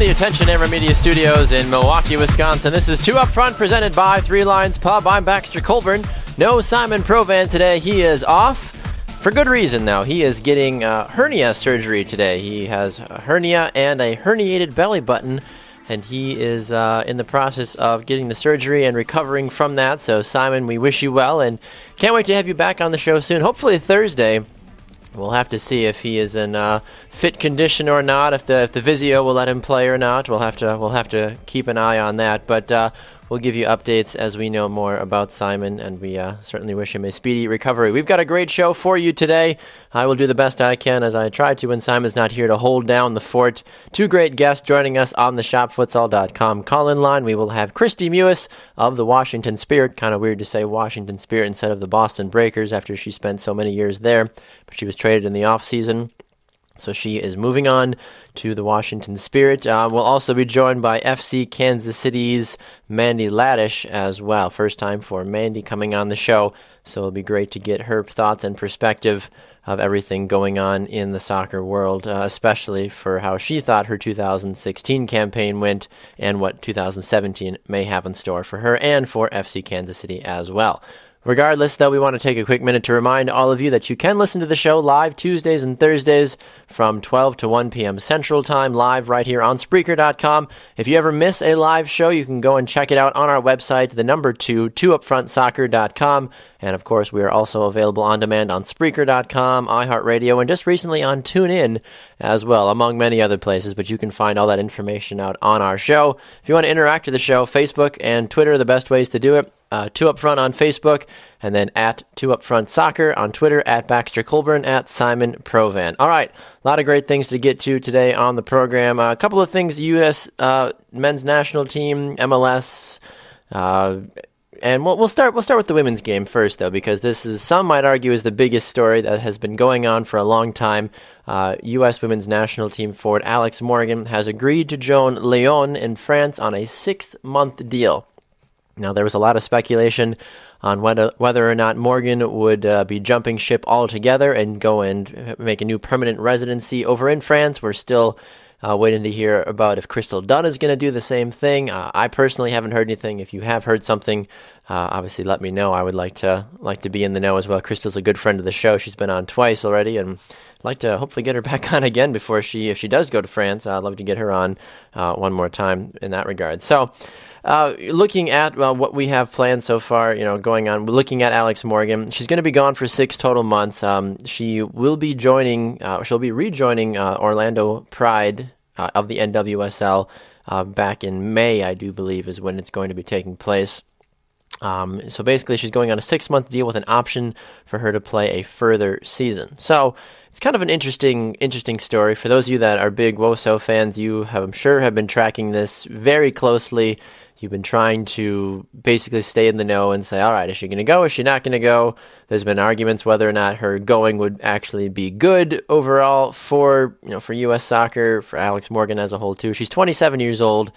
the Attention Amber Media Studios in Milwaukee, Wisconsin. This is Two Up Front, presented by Three Lions Pub. I'm Baxter Colburn. No Simon Provan today. He is off. For good reason, though. He is getting hernia surgery today. He has a hernia and a herniated belly button, and he is in the process of getting the surgery and recovering from that. So, Simon, we wish you well, and can't wait to have you back on the show soon. Hopefully Thursday. We'll have to see if he is in fit condition or not. If the Vizio will let him play or not. We'll have to keep an eye on that. But we'll give you updates as we know more about Simon, and we certainly wish him a speedy recovery. We've got a great show for you today. I will do the best I can, as I try to when Simon's not here, to hold down the fort. Two great guests joining us on the ShopFutsal.com call-in line. We will have Kristie Mewis of the Washington Spirit. Kind of weird to say Washington Spirit instead of the Boston Breakers after she spent so many years there. But she was traded in the offseason, so she is moving on to the Washington Spirit. We'll also be joined by FC Kansas City's Mandy Laddish as well. First time for Mandy coming on the show, so it'll be great to get her thoughts and perspective of everything going on in the soccer world, especially for how she thought her 2016 campaign went and what 2017 may have in store for her and for FC Kansas City as well. Regardless, though, we want to take a quick minute to remind all of you that you can listen to the show live Tuesdays and Thursdays from 12 to 1 p.m. Central Time, live right here on Spreaker.com. If you ever miss a live show, you can go and check it out on our website, the number 2upfrontsoccer.com. And, of course, we are also available on demand on Spreaker.com, iHeartRadio, and just recently on TuneIn as well, among many other places. But you can find all that information out on our show. If you want to interact with the show, Facebook and Twitter are the best ways to do it. Two Up Front on Facebook, and then at Two Up Front Soccer on Twitter, at Baxter Colburn, at Simon Provan. All right, a lot of great things to get to today on the program. A couple of things: the U.S. men's national team, MLS, and we'll start with the women's game first, though, because this is, some might argue, is the biggest story that has been going on for a long time. U.S. women's national team forward Alex Morgan has agreed to join Lyon in France on a 6-month deal. Now, there was a lot of speculation on whether or not Morgan would be jumping ship altogether and go and make a new permanent residency over in France. We're still waiting to hear about if Crystal Dunn is going to do the same thing. I personally haven't heard anything. If you have heard something, obviously let me know. I would like to be in the know as well. Crystal's a good friend of the show. She's been on twice already, and I'd like to hopefully get her back on again before if she does go to France. I'd love to get her on one more time in that regard. So, looking at what we have planned so far, going on, we're looking at Alex Morgan. She's going to be gone for 6 total months. She will be she'll be rejoining Orlando Pride of the NWSL back in May, I do believe, is when it's going to be taking place. So basically, she's going on a 6-month deal with an option for her to play a further season. So it's kind of an interesting story. For those of you that are big WOSO fans, you have, I'm sure, have been tracking this very closely. You've been trying to basically stay in the know and say, all right, is she going to go? Is she not going to go? There's been arguments whether or not her going would actually be good overall for U.S. soccer, for Alex Morgan as a whole too. She's 27 years old.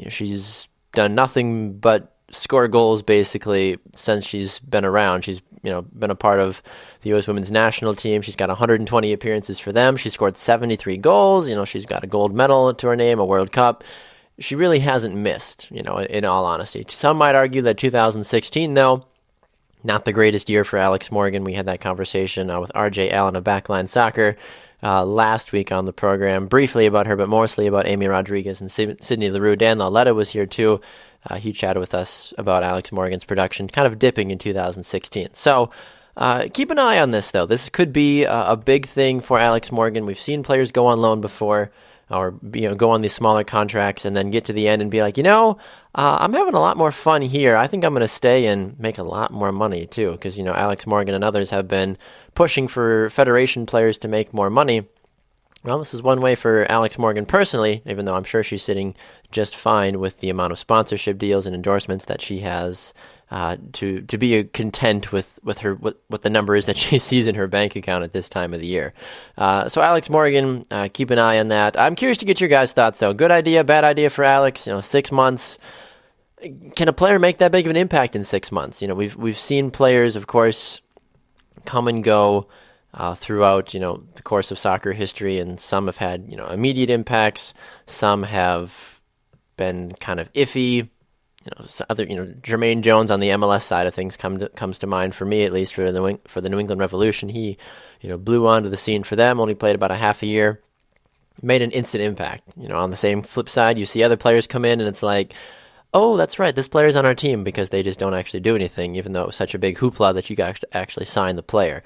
She's done nothing but score goals basically since she's been around. She's been a part of the U.S. women's national team. She's got 120 appearances for them. She scored 73 goals. She's got a gold medal to her name, a World Cup. She really hasn't missed, in all honesty. Some might argue that 2016, though, not the greatest year for Alex Morgan. We had that conversation with RJ Allen of Backline Soccer last week on the program, briefly about her, but mostly about Amy Rodriguez and Sydney Leroux. Dan Lauletta was here, too. He chatted with us about Alex Morgan's production, kind of dipping in 2016. So keep an eye on this, though. This could be a big thing for Alex Morgan. We've seen players go on loan before, or go on these smaller contracts and then get to the end and be like, I'm having a lot more fun here. I think I'm going to stay and make a lot more money too, because Alex Morgan and others have been pushing for Federation players to make more money. Well, this is one way for Alex Morgan personally, even though I'm sure she's sitting just fine with the amount of sponsorship deals and endorsements that she has, to be content with what the number is that she sees in her bank account at this time of the year. So Alex Morgan, keep an eye on that. I'm curious to get your guys' thoughts, though. Good idea, bad idea for Alex? 6 months. Can a player make that big of an impact in 6 months? We've seen players, of course, come and go throughout, the course of soccer history, and some have had, immediate impacts. Some have been kind of iffy. Jermaine Jones on the MLS side of things comes to mind for me, at least for the New England Revolution. He, blew onto the scene for them. Only played about a half a year, made an instant impact. On the same flip side, you see other players come in, and it's like, oh, that's right, this player's on our team, because they just don't actually do anything, even though it was such a big hoopla that you got to actually sign the player.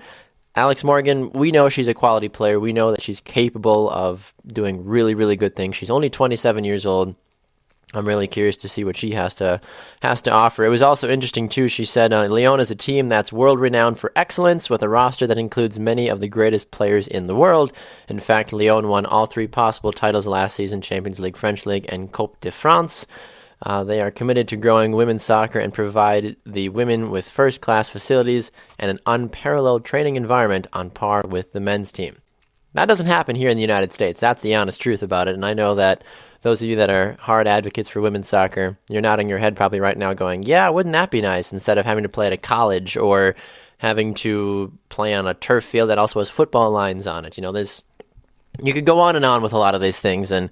Alex Morgan, we know she's a quality player. We know that she's capable of doing really, really good things. She's only 27 years old. I'm really curious to see what she has to offer. It was also interesting, too. She said, Lyon is a team that's world-renowned for excellence, with a roster that includes many of the greatest players in the world. In fact, Lyon won all 3 possible titles last season: Champions League, French League, and Coupe de France. They are committed to growing women's soccer and provide the women with first-class facilities and an unparalleled training environment on par with the men's team. That doesn't happen here in the United States. That's the honest truth about it, and I know that those of you that are hard advocates for women's soccer, you're nodding your head probably right now going, yeah, wouldn't that be nice, instead of having to play at a college or having to play on a turf field that also has football lines on it. You could go on and on with a lot of these things, and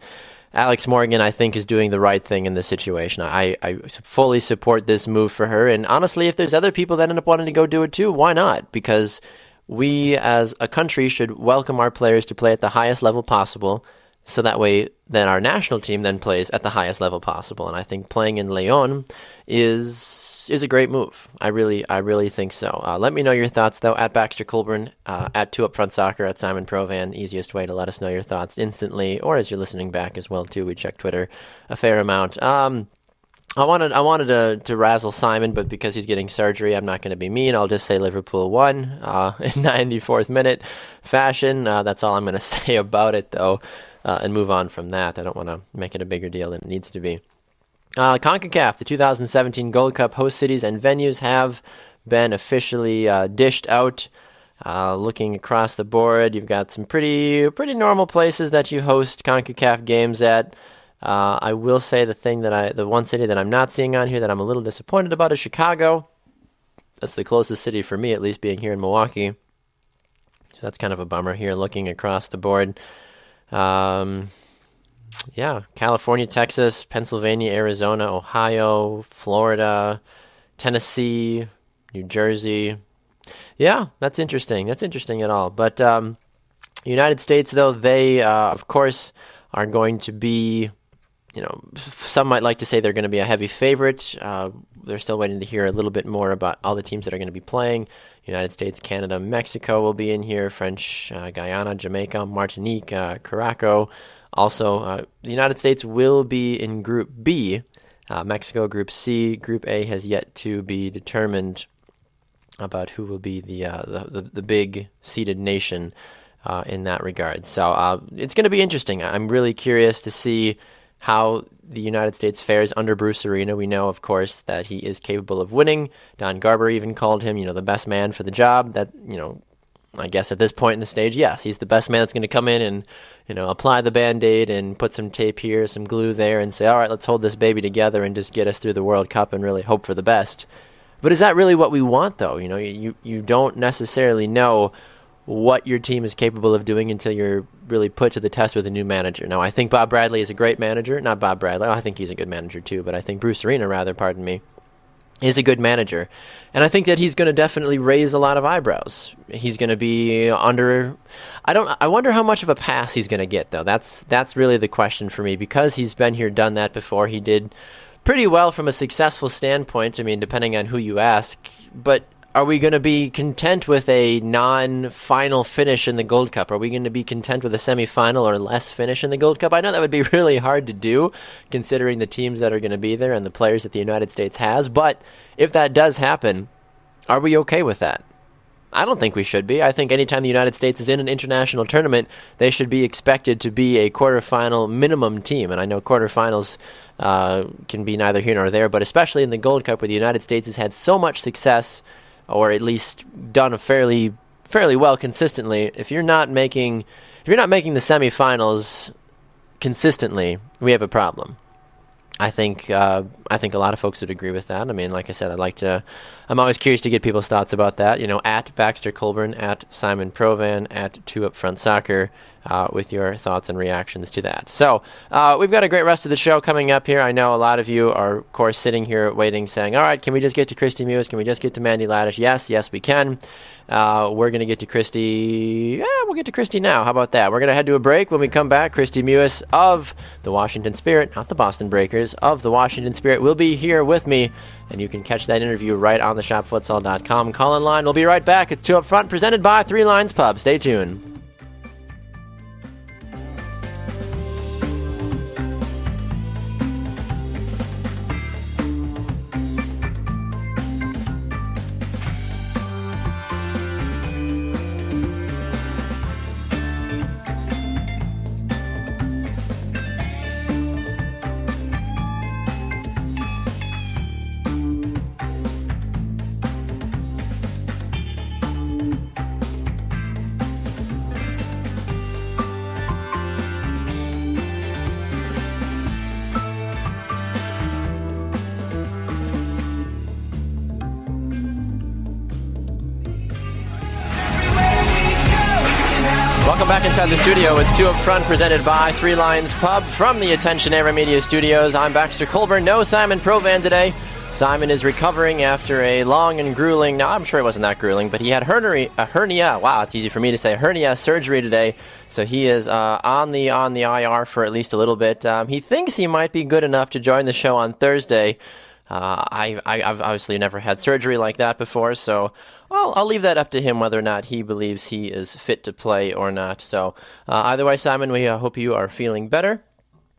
Alex Morgan, I think, is doing the right thing in this situation. I fully support this move for her, and honestly, if there's other people that end up wanting to go do it too, why not? Because we as a country should welcome our players to play at the highest level possible, so that way then our national team then plays at the highest level possible. And I think playing in Lyon is a great move. I really think so. Let me know your thoughts, though, at Baxter Colburn, at 2UpFront Soccer, at Simon Provan. Easiest way to let us know your thoughts instantly, or as you're listening back as well, too. We check Twitter a fair amount. I wanted to razzle Simon, but because he's getting surgery, I'm not going to be mean. I'll just say Liverpool won in 94th minute fashion. That's all I'm going to say about it, though, and move on from that. I don't want to make it a bigger deal than it needs to be. CONCACAF, the 2017 Gold Cup host cities and venues have been officially dished out. Looking across the board, you've got some pretty normal places that you host CONCACAF games at. I will say the one city that I'm not seeing on here that I'm a little disappointed about is Chicago. That's the closest city for me, at least, being here in Milwaukee. So that's kind of a bummer here, looking across the board. California, Texas, Pennsylvania, Arizona, Ohio, Florida, Tennessee, New Jersey. Yeah, that's interesting. That's interesting at all. But United States, though, they, of course, are going to be, some might like to say they're going to be a heavy favorite. They're still waiting to hear a little bit more about all the teams that are going to be playing. United States, Canada, Mexico will be in here. French, Guyana, Jamaica, Martinique, Curaçao. Also, the United States will be in Group B. Mexico, Group C. Group A has yet to be determined about who will be the big seeded nation in that regard. So it's going to be interesting. I'm really curious to see how the United States fares under Bruce Arena. We know, of course, that he is capable of winning. Don Garber even called him, the best man for the job. That, I guess at this point in the stage, yes, he's the best man that's going to come in and, apply the Band-Aid and put some tape here, some glue there, and say, all right, let's hold this baby together and just get us through the World Cup and really hope for the best. But is that really what we want, though? You don't necessarily know what your team is capable of doing until you're really put to the test with a new manager. Now, I think Bob Bradley is a great manager. Not Bob Bradley. I think he's a good manager, too, but I think Bruce Arena, is a good manager. And I think that he's going to definitely raise a lot of eyebrows. He's going to be under... I wonder how much of a pass he's going to get, though. That's really the question for me, because he's been here, done that before. He did pretty well from a successful standpoint, depending on who you ask. But are we going to be content with a non-final finish in the Gold Cup? Are we going to be content with a semifinal or less finish in the Gold Cup? I know that would be really hard to do, considering the teams that are going to be there and the players that the United States has. But if that does happen, are we okay with that? I don't think we should be. I think anytime the United States is in an international tournament, they should be expected to be a quarterfinal minimum team. And I know quarterfinals can be neither here nor there, but especially in the Gold Cup, where the United States has had so much success, or at least done a fairly well consistently. If you're not making the semifinals consistently, we have a problem. I think a lot of folks would agree with that. I mean, like I said, I'm always curious to get people's thoughts about that. At Baxter Colburn, at Simon Provan, at 2 Up Front Soccer, with your thoughts and reactions to that. So we've got a great rest of the show coming up here. I know a lot of you are, of course, sitting here waiting, saying, all right, can we just get to Kristie Mewis? Can we just get to Mandy Laddish? Yes, we can. We're going to get to Kristie. Yeah, we'll get to Kristie now. How about that? We're going to head to a break. When we come back, Kristie Mewis of the Washington Spirit, not the Boston Breakers, of the Washington Spirit, will be here with me. And you can catch that interview right on the shopfutsal.com call-in line. We'll be right back. It's 2 Up Front, presented by Three Lines Pub. Stay tuned. Welcome back inside the studio. It's 2 Up Front, presented by Three Lions Pub from the Attention Era Media Studios. I'm Baxter Colburn. No Simon Provan today. Simon is recovering after a long and grueling, now I'm sure it wasn't that grueling, but he had a hernia, wow, it's easy for me to say, hernia surgery today. So he is on the IR for at least a little bit. He thinks he might be good enough to join the show on Thursday. I've obviously never had surgery like that before, so I'll leave that up to him whether or not he believes he is fit to play or not. So either way, Simon, we hope you are feeling better,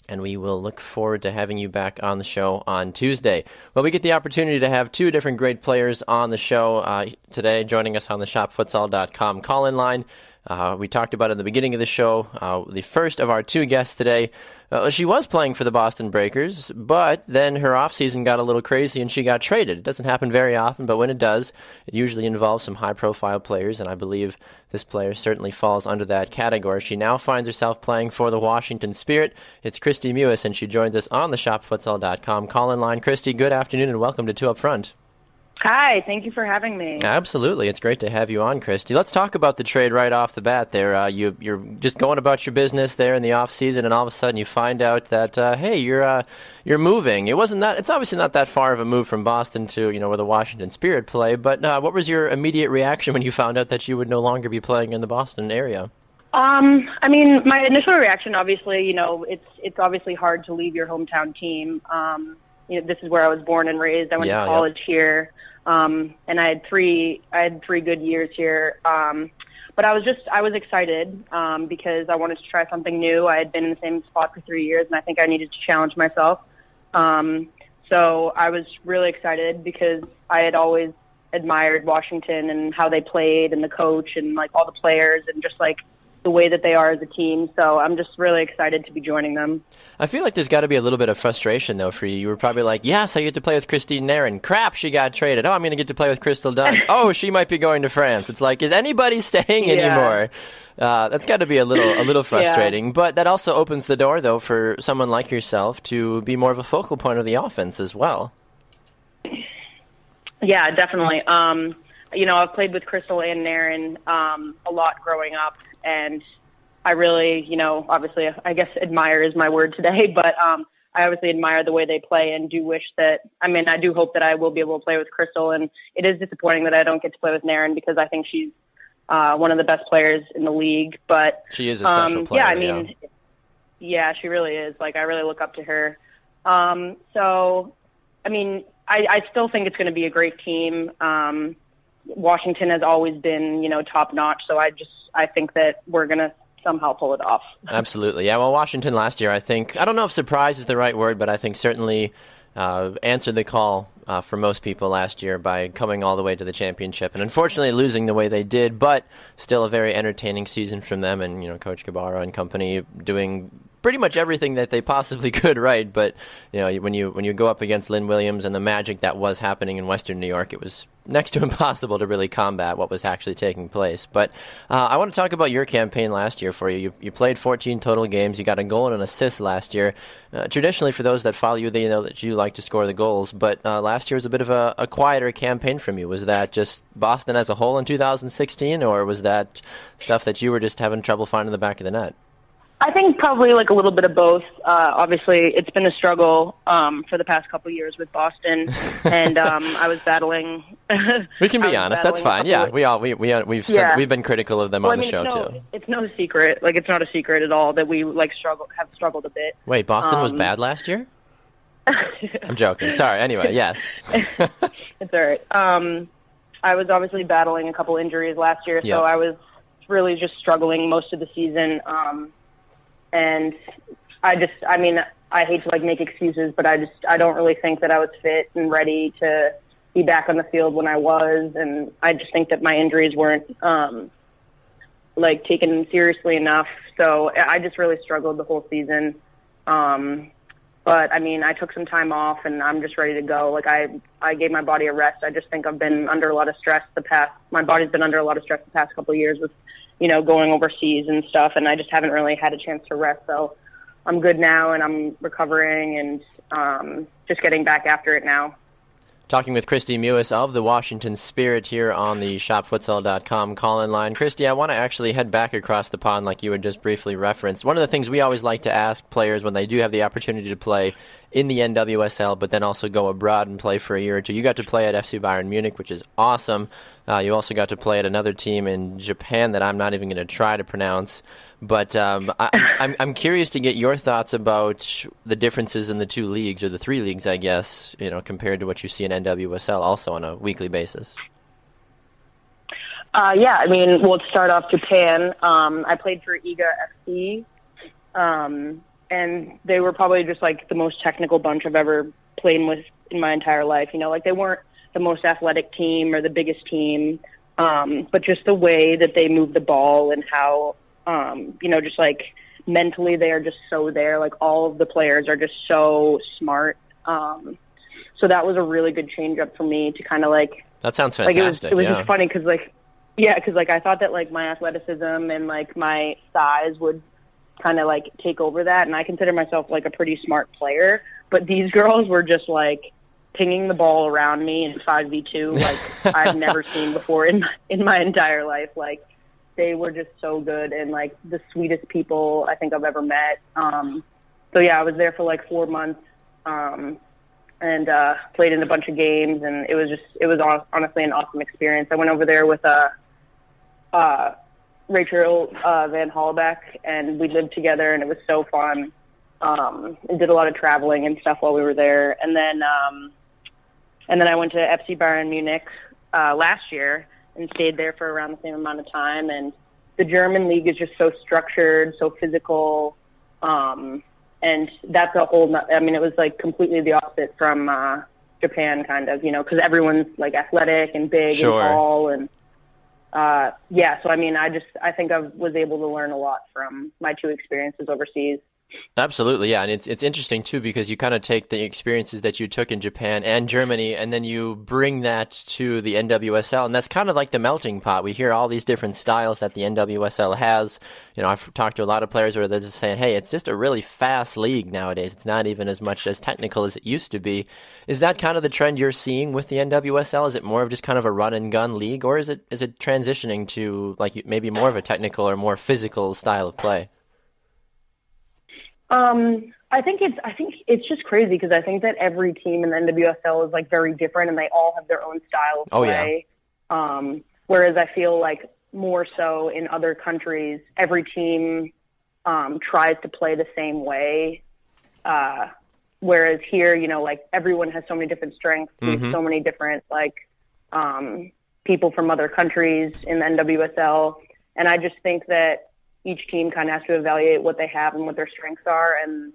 and we will look forward to having you back on the show on Tuesday. Well, we get the opportunity to have 2 different great players on the show today, joining us on the shopfutsal.com call-in line. We talked about at the beginning of the show, the first of our 2 guests today. She was playing for the Boston Breakers, but then her offseason got a little crazy and she got traded. It doesn't happen very often, but when it does, it usually involves some high-profile players, and I believe this player certainly falls under that category. She now finds herself playing for the Washington Spirit. It's Kristie Mewis, and she joins us on the shopfutsal.com call-in line. Kristie, good afternoon and welcome to 2 Up Front. Hi, thank you for having me. Absolutely. It's great to have you on, Kristie. Let's talk about the trade right off the bat there. You're just going about your business there in the off season, and all of a sudden you find out that, hey, you're moving. It's obviously not that far of a move from Boston to, where the Washington Spirit play, but what was your immediate reaction when you found out that you would no longer be playing in the Boston area? I mean, my initial reaction, obviously, it's obviously hard to leave your hometown team. This is where I was born and raised. I went to college here. And I had three good years here. But I was excited, because I wanted to try something new. I had been in the same spot for 3 years, and I think I needed to challenge myself. So I was really excited because I had always admired Washington and how they played and the coach and like all the players and just like the way that they are as a team. So I'm just really excited to be joining them. I feel like there's got to be a little bit of frustration, though, for you. You were probably like, yes, I get to play with Christine Nairn. Crap, she got traded. Oh, I'm going to get to play with Crystal Dunn. Oh, she might be going to France. It's like, is anybody staying anymore? That's got to be a little frustrating. But that also opens the door, though, for someone like yourself to be more of a focal point of the offense as well. Yeah, definitely. I've played with Crystal and Nairn a lot growing up, and I really, obviously, I guess admire is my word today, but I obviously admire the way they play and do wish that, I do hope that I will be able to play with Crystal, and it is disappointing that I don't get to play with Nairn because I think she's one of the best players in the league, but she is a special player. Yeah, she really is. Like, I really look up to her. I still think it's going to be a great team. Washington has always been, top notch. So I think that we're going to somehow pull it off. Absolutely. Yeah. Well, Washington last year, I don't know if surprise is the right word, but I think certainly answered the call for most people last year by coming all the way to the championship and unfortunately losing the way they did, but still a very entertaining season from them and, Coach Gabara and company doing pretty much everything that they possibly could right. But, when you go up against Lynn Williams and the magic that was happening in Western New York, it was next to impossible to really combat what was actually taking place. But I want to talk about your campaign last year for you. You played 14 total games. You got a goal and an assist last year. Traditionally, for those that follow you, they know that you like to score the goals. But last year was a bit of a quieter campaign from you. Was that just Boston as a whole in 2016, or was that stuff that you were just having trouble finding the back of the net? I think probably like a little bit of both. Obviously, it's been a struggle for the past couple of years with Boston, and I was battling. We can be honest. That's fine. Yeah, we've said, we've been critical of them on the show too. It's no secret. Like, it's not a secret at all that we have struggled a bit. Wait, Boston was bad last year? I'm joking. Sorry. Anyway, yes. It's all right. I was obviously battling a couple injuries last year, so I was really just struggling most of the season. And I hate to like make excuses, but I don't really think that I was fit and ready to be back on the field when I was. And I just think that my injuries weren't, like, taken seriously enough. So I just really struggled the whole season. But I mean, I took some time off and I'm just ready to go. Like, I gave my body a rest. I just think I've been under a lot of stress my body's been under a lot of stress the past couple of years with, going overseas and stuff, and I just haven't really had a chance to rest. So I'm good now, and I'm recovering and just getting back after it now. Talking with Kristie Mewis of the Washington Spirit here on the shopfutsal.com call-in line. Kristie, I want to actually head back across the pond like you had just briefly referenced. One of the things we always like to ask players when they do have the opportunity to play in the NWSL, but then also go abroad and play for a year or two. You got to play at FC Bayern Munich, which is awesome. You also got to play at another team in Japan that I'm not even going to try to pronounce. But I'm curious to get your thoughts about the differences in the two leagues, or the three leagues, I guess, compared to what you see in NWSL, also on a weekly basis. Yeah, I mean, we'll start off Japan. I played for Iga FC, and they were probably just like the most technical bunch I've ever played with in my entire life. Like, they weren't the most athletic team or the biggest team, but just the way that they move the ball and how, just like mentally they are just so there. Like, all of the players are just so smart. So that was a really good change up for me to kind of like. That sounds fantastic. It was just funny because I thought that like my athleticism and like my size would kind of like take over that, and I consider myself like a pretty smart player. But these girls were just like pinging the ball around me in 5v2 like I've never seen before in my entire life. Like, they were just so good and like the sweetest people I think I've ever met. So yeah, I was there for like 4 months and played in a bunch of games, and it was honestly an awesome experience. I went over there with Rachel Van Hollebeck, and we lived together, and it was so fun. And did a lot of traveling and stuff while we were there. And then I went to FC Bayern Munich last year and stayed there for around the same amount of time. And the German league is just so structured, so physical. And that's a whole, it was like completely the opposite from Japan, kind of, because everyone's like athletic and big and tall. And so I think I was able to learn a lot from my two experiences overseas. Absolutely, yeah, and it's interesting too, because you kind of take the experiences that you took in Japan and Germany, and then you bring that to the NWSL, and that's kind of like the melting pot. We hear all these different styles that the NWSL has. I've talked to a lot of players where they're just saying, hey, it's just a really fast league nowadays. It's not even as much as technical as it used to be. Is that kind of the trend you're seeing with the NWSL? Is it more of just kind of a run and gun league, or is it transitioning to like maybe more of a technical or more physical style of play? I think it's just crazy because I think that every team in the NWSL is like very different, and they all have their own style of play. Oh, yeah. Whereas I feel like more so in other countries, every team tries to play the same way. Whereas here, like everyone has so many different strengths, and so many different like people from other countries in the NWSL, and I just think that each team kind of has to evaluate what they have and what their strengths are. And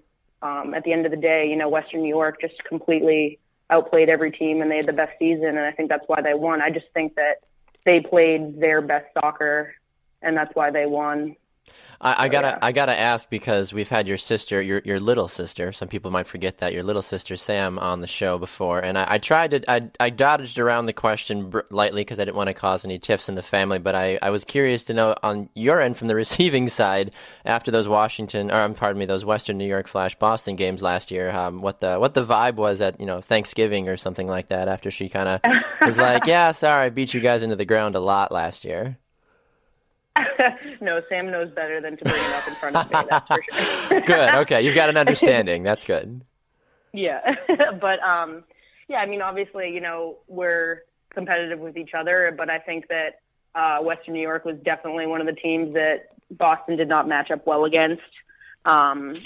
at the end of the day, Western New York just completely outplayed every team, and they had the best season, and I think that's why they won. I just think that they played their best soccer, and that's why they won. I gotta ask, because we've had your sister, your little sister. Some people might forget that, your little sister Sam on the show before, and I dodged around the question lightly because I didn't want to cause any tiffs in the family. But I was curious to know on your end, from the receiving side, after those those Western New York Flash Boston games last year, what the vibe was at Thanksgiving or something like that, after she kind of was like, yeah, sorry, I beat you guys into the ground a lot last year. No, Sam knows better than to bring it up in front of me, that's for sure. Good, okay, you've got an understanding. That's good. Yeah, but yeah, I mean, obviously, we're competitive with each other, but I think that Western New York was definitely one of the teams that Boston did not match up well against. And,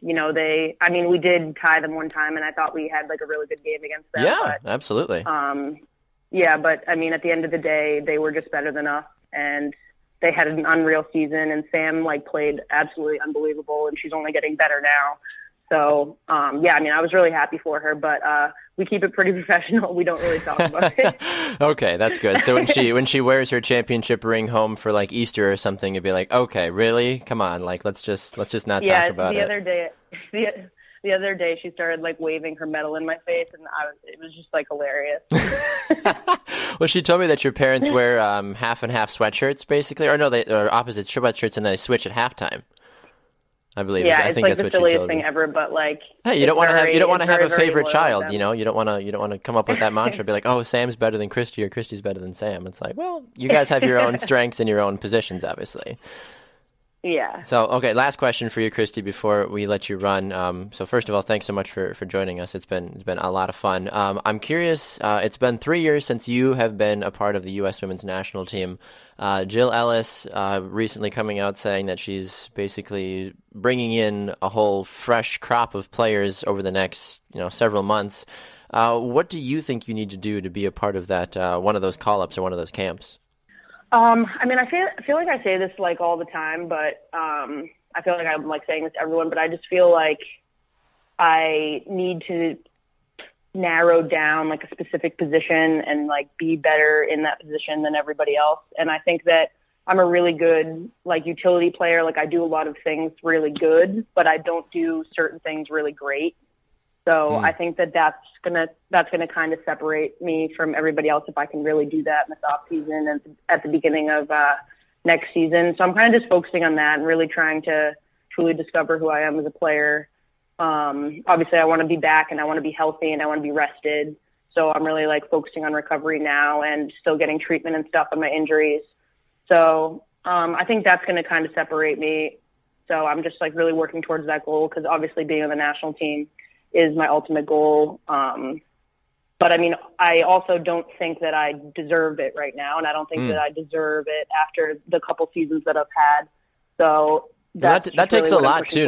we did tie them one time, and I thought we had like a really good game against them. Yeah, absolutely. Yeah, but I mean, at the end of the day, they were just better than us, and they had an unreal season, and Sam played absolutely unbelievable, and she's only getting better now. So, yeah, I mean, I was really happy for her, but we keep it pretty professional. We don't really talk about it. Okay, that's good. So when she wears her championship ring home for Easter or something, you'd be like, okay, really? Come on, let's just not talk about it. The other day she started waving her medal in my face, and it was just hilarious. Well, she told me that your parents wear half and half sweatshirts, basically, or no, they are opposite sweatshirts, and they switch at halftime, I believe. Yeah, I it's think that's the what she silliest told thing me. ever, but hey, you don't want to have a favorite child, you know. You don't want to come up with that mantra, be like, oh, Sam's better than Kristie, or Kristie's better than Sam. It's like, well, you guys have your own strengths and your own positions, obviously. Yeah. So, okay, last question for you, Kristie, before we let you run. So first of all, thanks so much for joining us. It's been a lot of fun. I'm curious, it's been 3 years since you have been a part of the U.S. women's national team. Jill Ellis recently coming out saying that she's basically bringing in a whole fresh crop of players over the next several months. What do you think you need to do to be a part of that, one of those call-ups or one of those camps? I mean, I feel like I say this all the time, but I feel like I'm saying this to everyone, but I just feel like I need to narrow down a specific position and be better in that position than everybody else. And I think that I'm a really good utility player. I do a lot of things really good, but I don't do certain things really great. So I think that's gonna kind of separate me from everybody else if I can really do that in this off season and at the beginning of next season. So I'm kind of just focusing on that and really trying to truly discover who I am as a player. Obviously, I want to be back, and I want to be healthy, and I want to be rested. So I'm really focusing on recovery now and still getting treatment and stuff on my injuries. So I think that's going to kind of separate me. So I'm just really working towards that goal, because obviously being on the national team is my ultimate goal. But I mean, I also don't think that I deserve it right now, and I don't think that I deserve it after the couple seasons that I've had. So that takes really a lot too.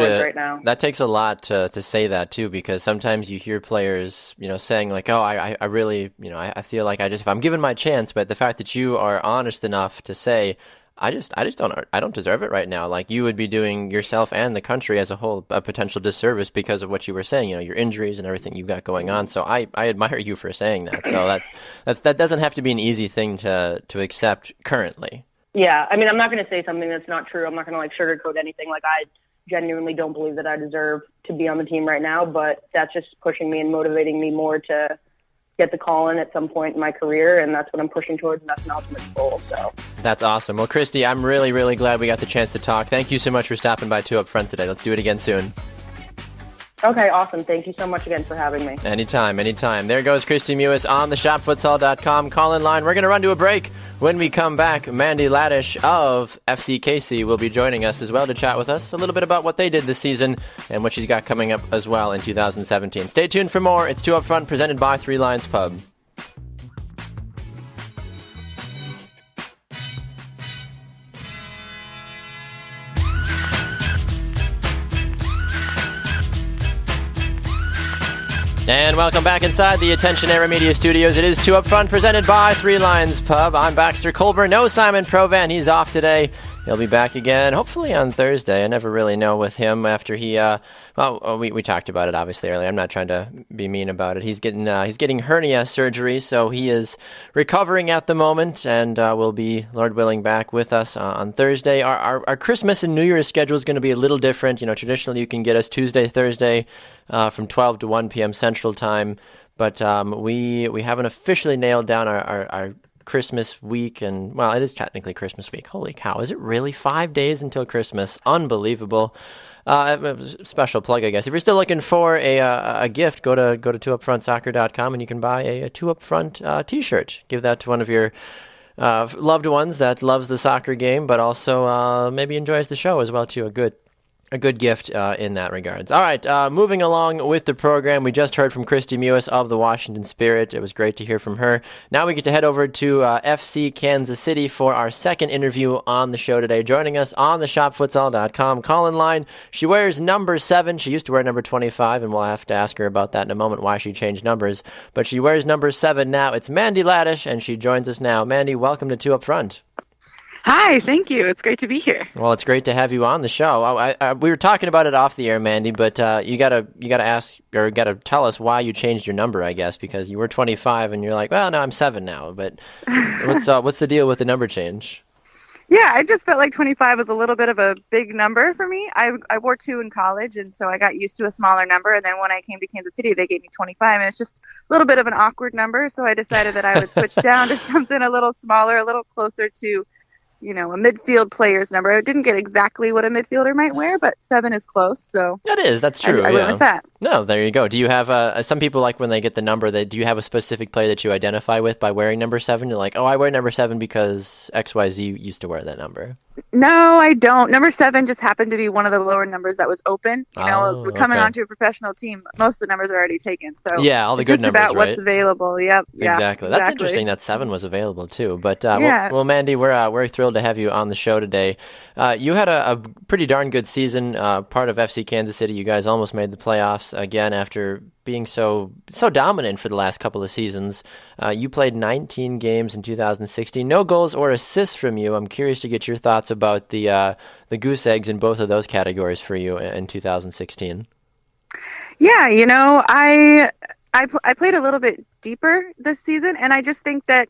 That takes a lot to say that too, because sometimes you hear players, saying oh, I really, I feel like if I'm given my chance, but the fact that you are honest enough to say, I don't deserve it right now. You would be doing yourself and the country as a whole a potential disservice because of what you were saying, your injuries and everything you've got going on. So I admire you for saying that. So that doesn't have to be an easy thing to accept currently. Yeah. I mean, I'm not going to say something that's not true. I'm not going to sugarcoat anything. I genuinely don't believe that I deserve to be on the team right now, but that's just pushing me and motivating me more to get the call in at some point in my career, and that's what I'm pushing towards, and that's an ultimate goal. So that's awesome. Well, Kristie, I'm really, really glad we got the chance to talk. Thank you so much for stopping by 2 Up Front today. Let's do it again soon. Okay, awesome. Thank you so much again for having me. Anytime. There goes Kristie Mewis on the shopfutsal.com call-in line. We're going to run to a break. When we come back, Mandy Laddish of FCKC will be joining us as well to chat with us a little bit about what they did this season and what she's got coming up as well in 2017. Stay tuned for more. It's 2 Up Front, presented by Three Lions Pub. And welcome back inside the Attention Era Media Studios. It is 2 Up Front, presented by Three Lions Pub. I'm Baxter Colburn. No Simon Provan. He's off today. He'll be back again, hopefully on Thursday. I never really know with him after he. We talked about it obviously earlier. I'm not trying to be mean about it. He's getting hernia surgery, so he is recovering at the moment, and will be, Lord willing, back with us on Thursday. Our Christmas and New Year's schedule is going to be a little different. Traditionally you can get us Tuesday, Thursday, from 12 to 1 p.m. Central Time, but we haven't officially nailed down our Christmas week, and well, it is technically Christmas week. Holy cow, is it really 5 days until Christmas? Unbelievable. Special plug, I guess. If you're still looking for a gift, go to 2upfrontsoccer.com and you can buy a 2upfront t-shirt. Give that to one of your loved ones that loves the soccer game, but also maybe enjoys the show as well too. A good gift in that regards. All right, moving along with the program, we just heard from Kristie Mewis of the Washington Spirit. It was great to hear from her. Now we get to head over to FC Kansas City for our second interview on the show today. Joining us on the shopfutsal.com call-in line, she wears number 7. She used to wear number 25, and we'll have to ask her about that in a moment, why she changed numbers. But she wears number 7 now. It's Mandy Laddish, and she joins us now. Mandy, welcome to 2 Up Front. Hi, thank you. It's great to be here. Well, it's great to have you on the show. We were talking about it off the air, Mandy, but you gotta ask, or gotta tell us why you changed your number, I guess, because you were 25 and you're like, well, no, I'm 7 now. But what's the deal with the number change? Yeah, I just felt like 25 was a little bit of a big number for me. I wore 2 in college, and so I got used to a smaller number. And then when I came to Kansas City, they gave me 25, and it's just a little bit of an awkward number. So I decided that I would switch down to something a little smaller, a little closer to a midfield player's number. I didn't get exactly what a midfielder might wear, but 7 is close. So that's true. I went with that. No, there you go. Do you have some people like when they get the number? Do you have a specific player that you identify with by wearing number 7? You're like, oh, I wear number 7 because XYZ used to wear that number. No, I don't. Number 7 just happened to be one of the lower numbers that was open. Coming onto a professional team, most of the numbers are already taken. So yeah, all the good numbers, about right? What's available. Yep. Exactly. That's interesting that 7 was available too. But well, Mandy, we're thrilled to have you on the show today. You had a pretty darn good season. Part of FC Kansas City. You guys almost made the playoffs again after being so dominant for the last couple of seasons. You played 19 games in 2016. No goals or assists from you. I'm curious to get your thoughts about the goose eggs in both of those categories for you in 2016. Yeah, I played a little bit deeper this season, and I just think that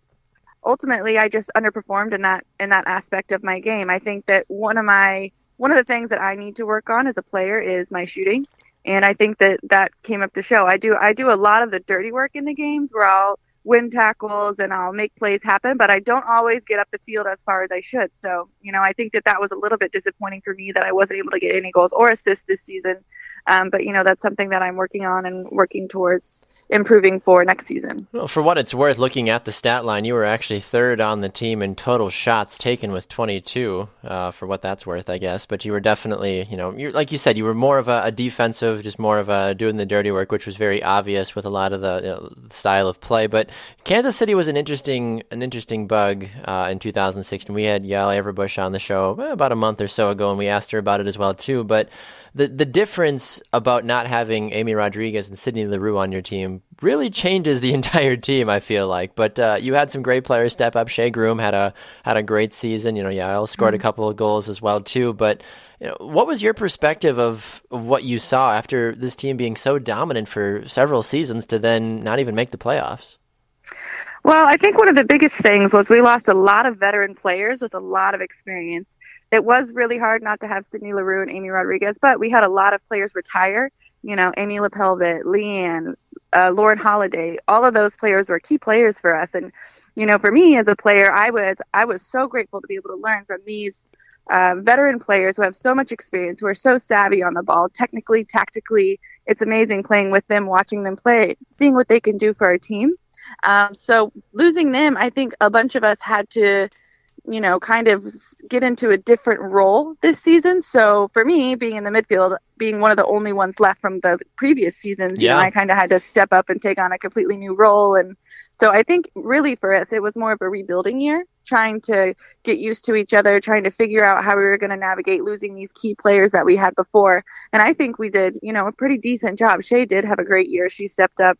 ultimately I just underperformed in that aspect of my game. I think that one of the things that I need to work on as a player is my shooting. And I think that came up to show. I do a lot of the dirty work in the games where I'll win tackles and I'll make plays happen, but I don't always get up the field as far as I should. So, I think that was a little bit disappointing for me that I wasn't able to get any goals or assists this season. But, that's something that I'm working on and working towards improving for next season. Well, for what it's worth, looking at the stat line, you were actually 3rd on the team in total shots taken with 22, for what that's worth, I guess. But you were definitely, like you said, you were more of a defensive, just more of a doing the dirty work, which was very obvious with a lot of the style of play. But Kansas City was an interesting bug in 2016. We had Yael Everbush on the show about a month or so ago, and we asked her about it as well, too. But the difference about not having Amy Rodriguez and Sydney Leroux on your team really changes the entire team, I feel like. But you had some great players step up. Shea Groom had a great season. Yael scored a couple of goals as well too. But what was your perspective of what you saw after this team being so dominant for several seasons to then not even make the playoffs? Well, I think one of the biggest things was we lost a lot of veteran players with a lot of experience. It was really hard not to have Sydney Leroux and Amy Rodriguez, but we had a lot of players retire. Amy LaPelvet, Leanne, Lauren Holiday, all of those players were key players for us. And, for me as a player, I was so grateful to be able to learn from these veteran players who have so much experience, who are so savvy on the ball, technically, tactically. It's amazing playing with them, watching them play, seeing what they can do for our team. So losing them, I think a bunch of us had to, kind of get into a different role this season. So for me, being in the midfield, being one of the only ones left from the previous seasons, I kind of had to step up and take on a completely new role. And so I think really for us, it was more of a rebuilding year, trying to get used to each other, trying to figure out how we were going to navigate losing these key players that we had before. And I think we did, a pretty decent job. Shea did have a great year. She stepped up.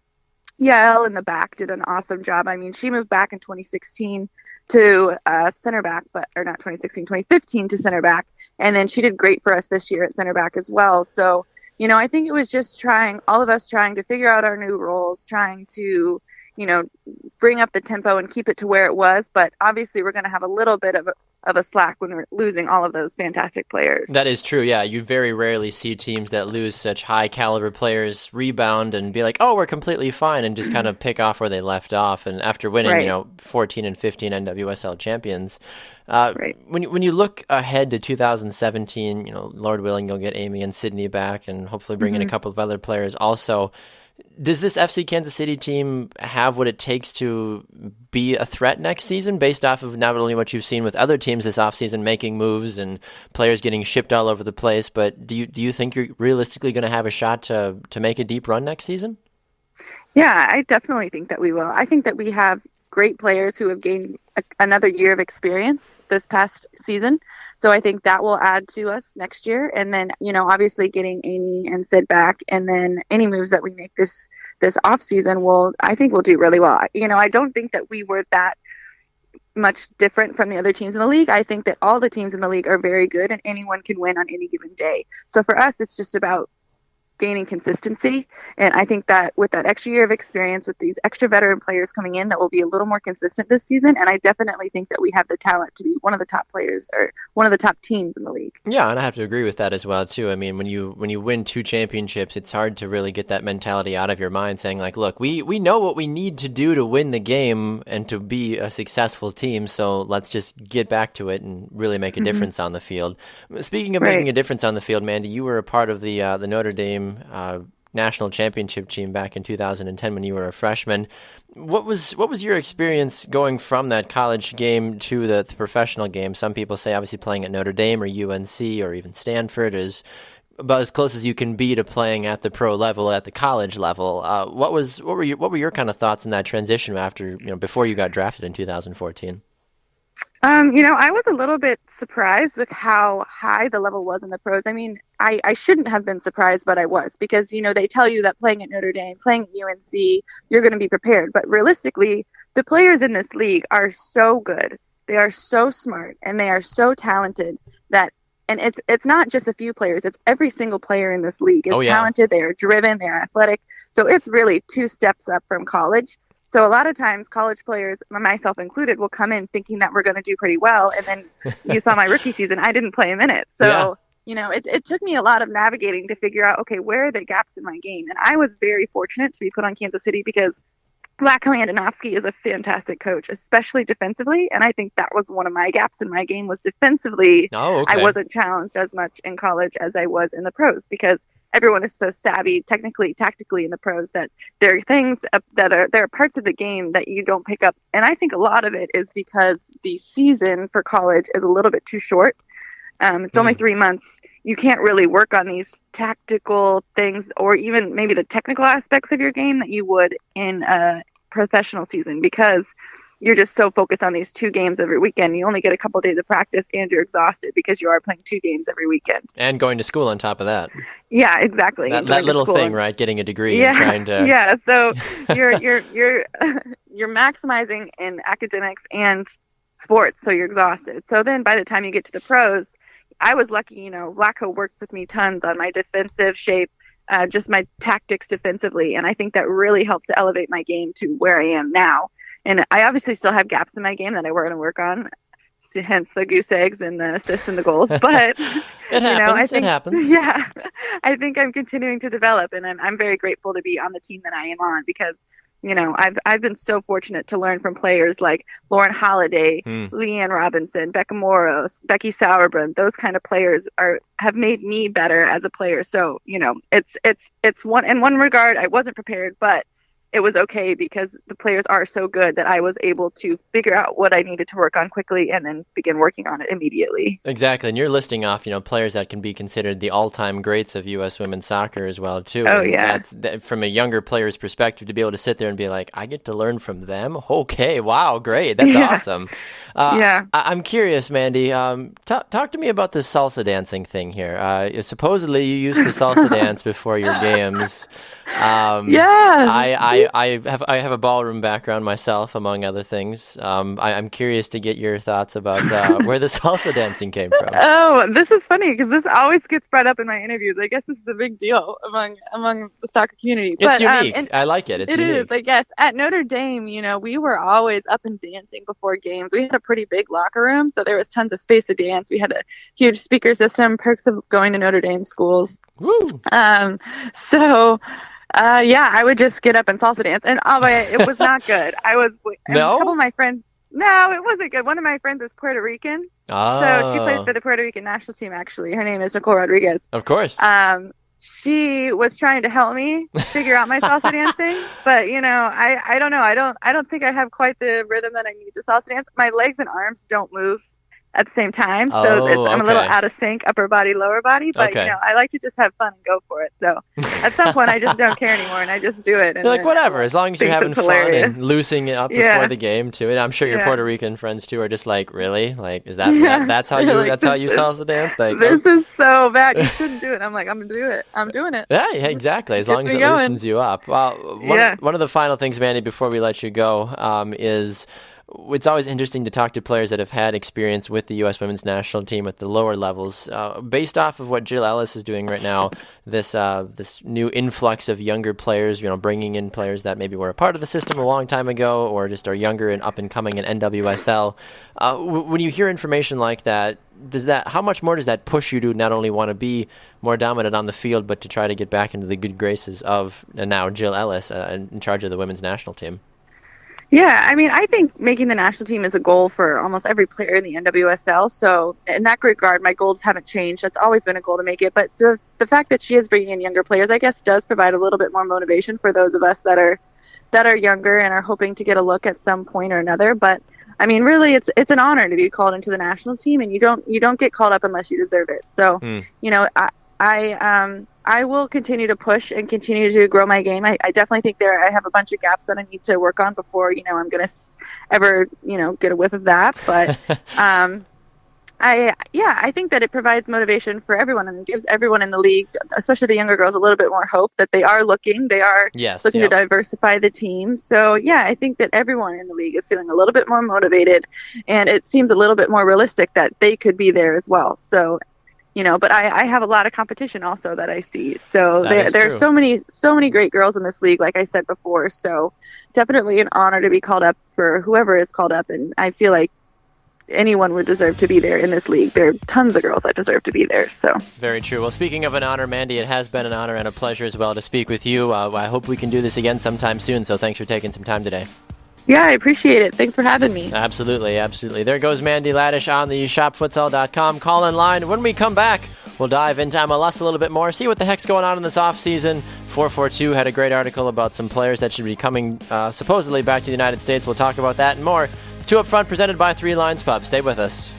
Yael in the back did an awesome job. I mean, she moved back in 2016 to center back, or not 2016, 2015 to center back. And then she did great for us this year at center back as well. So, I think it was just all of us trying to figure out our new roles, trying to, bring up the tempo and keep it to where it was. But obviously we're going to have a little bit of a slack when we're losing all of those fantastic players. That is true, yeah. You very rarely see teams that lose such high-caliber players rebound and be like, oh, we're completely fine, and just kind of pick off where they left off. And after winning, 14 and 15 NWSL champions, right. When you look ahead to 2017, Lord willing, you'll get Amy and Sydney back and hopefully bring in a couple of other players also. Does this FC Kansas City team have what it takes to be a threat next season based off of not only what you've seen with other teams this offseason making moves and players getting shipped all over the place, but do you think you're realistically going to have a shot to make a deep run next season? Yeah, I definitely think that we will. I think that we have great players who have gained another year of experience this past season. So I think that will add to us next year. And then, obviously getting Amy and Sid back, and then any moves that we make this off season I think we'll do really well. I don't think that we were that much different from the other teams in the league. I think that all the teams in the league are very good and anyone can win on any given day. So for us, it's just about gaining consistency. And I think that with that extra year of experience, with these extra veteran players coming in, that will be a little more consistent this season. And I definitely think that we have the talent to be one of the top players or one of the top teams in the league. Yeah, and I have to agree with that as well, too. I mean, when you win 2 championships, it's hard to really get that mentality out of your mind saying, like, look, we know what we need to do to win the game and to be a successful team, so let's just get back to it and really make a difference on the field. Speaking of making a difference on the field, Mandy, you were a part of the Notre Dame national championship team back in 2010 when you were a freshman. What was your experience going from that college game to the professional game? Some people say obviously playing at Notre Dame or UNC or even Stanford is about as close as you can be to playing at the pro level, at the college level. What were your kind of thoughts in that transition after before you got drafted in 2014? I was a little bit surprised with how high the level was in the pros. I mean, I shouldn't have been surprised, but I was, because, they tell you that playing at Notre Dame, playing at UNC, you're going to be prepared. But realistically, the players in this league are so good. They are so smart and they are so talented and it's not just a few players. It's every single player in this league is talented. They are driven. They are athletic. So it's really 2 steps up from college. So a lot of times college players, myself included, will come in thinking that we're going to do pretty well. And then you saw my rookie season, I didn't play a minute. So, it took me a lot of navigating to figure out, okay, where are the gaps in my game? And I was very fortunate to be put on Kansas City because Vlatko Andonovski is a fantastic coach, especially defensively. And I think that was one of my gaps in my game was defensively. Oh, okay. I wasn't challenged as much in college as I was in the pros because everyone is so savvy technically, tactically in the pros that there are things there are parts of the game that you don't pick up. And I think a lot of it is because the season for college is a little bit too short. It's only 3 months. You can't really work on these tactical things or even maybe the technical aspects of your game that you would in a professional season because you're just so focused on these 2 games every weekend. You only get a couple of days of practice and you're exhausted because you are playing 2 games every weekend. And going to school on top of that. Yeah, exactly. That little thing, right? Getting a degree and trying to... Yeah, so you're maximizing in academics and sports, so you're exhausted. So then by the time you get to the pros, I was lucky, Vlatko worked with me tons on my defensive shape, just my tactics defensively. And I think that really helped to elevate my game to where I am now. And I obviously still have gaps in my game that I want to work on, hence the goose eggs and the assists and the goals. But it happens. Yeah, I think I'm continuing to develop, and I'm very grateful to be on the team that I am on because I've been so fortunate to learn from players like Lauren Holiday, Leanne Robinson, Becca Moros, Becky Sauerbrunn. Those kind of players have made me better as a player. So it's in one regard I wasn't prepared, but it was okay because the players are so good that I was able to figure out what I needed to work on quickly and then begin working on it immediately. Exactly. And you're listing off, players that can be considered the all-time greats of U.S. women's soccer as well, too. Oh, and yeah. That's from a younger player's perspective to be able to sit there and be like, I get to learn from them? Okay, wow, great. That's awesome. I'm curious, Mandy. Talk to me about this salsa dancing thing here. Supposedly you used to salsa dance before your games. I I have a ballroom background myself, among other things. I'm curious to get your thoughts about where the salsa dancing came from. Oh, this is funny because this always gets brought up in my interviews. I guess this is a big deal among the soccer community. It's unique. I like it. It's unique. It is. I guess at Notre Dame, we were always up and dancing before games. We had a pretty big locker room, so there was tons of space to dance. We had a huge speaker system. Perks of going to Notre Dame schools. Woo! I would just get up and salsa dance, and it was not good. A couple of my friends. No, it wasn't good. One of my friends is Puerto Rican, so she plays for the Puerto Rican national team. Actually, her name is Nicole Rodriguez. Of course. She was trying to help me figure out my salsa dancing, but I don't know. I don't think I have quite the rhythm that I need to salsa dance. My legs and arms don't move at the same time, so I'm a little out of sync, upper body, lower body, but I like to just have fun and go for it. So at some point I just don't care anymore and I just do it. And you're like, whatever, as long as you're having fun and loosening it up before the game too. And I'm sure your Puerto Rican friends too are just like, really? Like, is that's how you salsa dance? Like, this is so bad. You shouldn't do it. I'm like, I'm gonna do it. I'm doing it. Yeah, exactly. As long as it loosens you up. Well, one of the final things, Mandy, before we let you go, is it's always interesting to talk to players that have had experience with the U.S. women's national team at the lower levels. Based off of what Jill Ellis is doing right now, this new influx of younger players, bringing in players that maybe were a part of the system a long time ago or just are younger and up and coming in NWSL. When you hear information like that, how much more does that push you to not only want to be more dominant on the field, but to try to get back into the good graces of now Jill Ellis in charge of the women's national team? Yeah, I think making the national team is a goal for almost every player in the NWSL. So in that regard, my goals haven't changed. That's always been a goal to make it. But the fact that she is bringing in younger players, I guess, does provide a little bit more motivation for those of us that are younger and are hoping to get a look at some point or another. But really, it's an honor to be called into the national team, and you don't get called up unless you deserve it. So, I will continue to push and continue to grow my game. I definitely think I have a bunch of gaps that I need to work on before, I'm going to ever, get a whiff of that. But I think that it provides motivation for everyone and gives everyone in the league, especially the younger girls, a little bit more hope that they are looking. They are looking to diversify the team. So, I think that everyone in the league is feeling a little bit more motivated, and it seems a little bit more realistic that they could be there as well. So, but I have a lot of competition also that I see. So there are so many great girls in this league, like I said before. So definitely an honor to be called up for whoever is called up. And I feel like anyone would deserve to be there in this league. There are tons of girls that deserve to be there. So very true. Well, speaking of an honor, Mandy, it has been an honor and a pleasure as well to speak with you. I hope we can do this again sometime soon. So thanks for taking some time today. Yeah, I appreciate it. Thanks for having me. Absolutely. There goes Mandy Laddish on the shopfutsal.com call-in line. When we come back, we'll dive into MLS a little bit more, see what the heck's going on in this offseason. 442 had a great article about some players that should be coming supposedly back to the United States. We'll talk about that and more. It's 2 Up Front, presented by 3 Lines Pub. Stay with us.